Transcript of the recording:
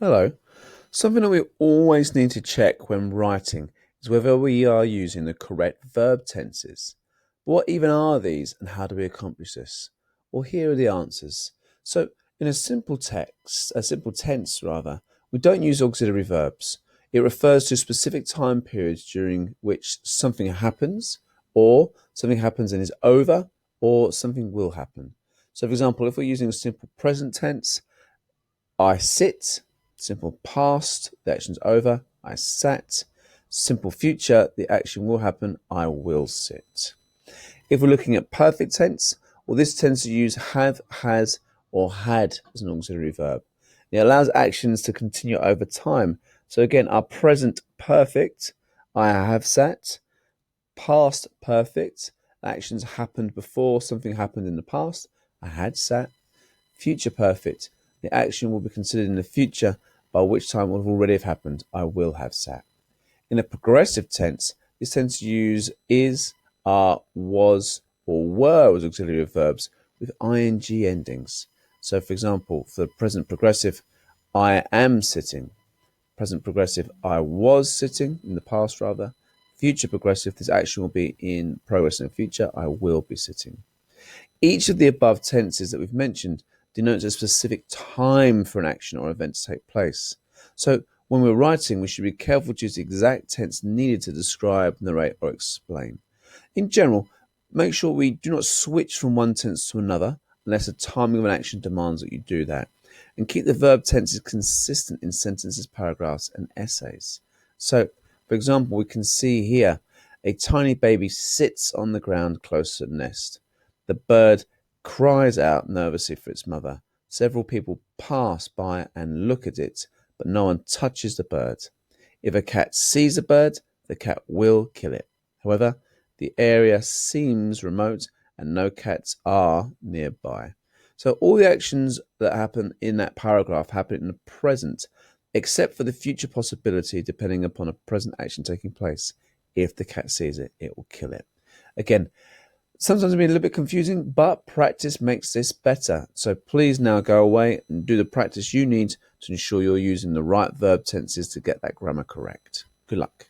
Hello. Something that we always need to check when writing is whether we are using the correct verb tenses. What even are these and how do we accomplish this? Well, here are the answers. So, in a simple tense rather, we don't use auxiliary verbs. It refers to specific time periods during which something happens, or something happens and is over, or something will happen. So, for example, if we're using a simple present tense, I sit. Simple past, the action's over. I sat. Simple future, the action will happen. I will sit. If we're looking at perfect tense, well, this tends to use have, has, or had as an auxiliary verb. It allows actions to continue over time. So again, our present perfect, I have sat. Past perfect, actions happened before something happened in the past. I had sat. Future perfect, the action will be considered in the future, by which time it will already have happened. I will have sat. In a progressive tense, this tends to use is, are, was, or were as auxiliary verbs with ing endings. So, for example, for the present progressive, I am sitting. Present progressive, I was sitting, in the past rather. Future progressive, this action will be in progress in the future. I will be sitting. Each of the above tenses that we've mentioned denotes a specific time for an action or event to take place. So when we're writing, we should be careful to use the exact tense needed to describe, narrate, or explain. In general, make sure we do not switch from one tense to another unless the timing of an action demands that you do that. And keep the verb tenses consistent in sentences, paragraphs, and essays. So, for example, we can see here a tiny baby sits on the ground close to the nest. The bird cries out nervously for its mother. Several people pass by and look at it, but no one touches the bird. If a cat sees a bird, the cat will kill it. However, the area seems remote and no cats are nearby. So all the actions that happen in that paragraph happen in the present, except for the future possibility depending upon a present action taking place. If the cat sees it, it will kill it. Again, sometimes it can be a little bit confusing, but practice makes this better. So please now go away and do the practice you need to ensure you're using the right verb tenses to get that grammar correct. Good luck.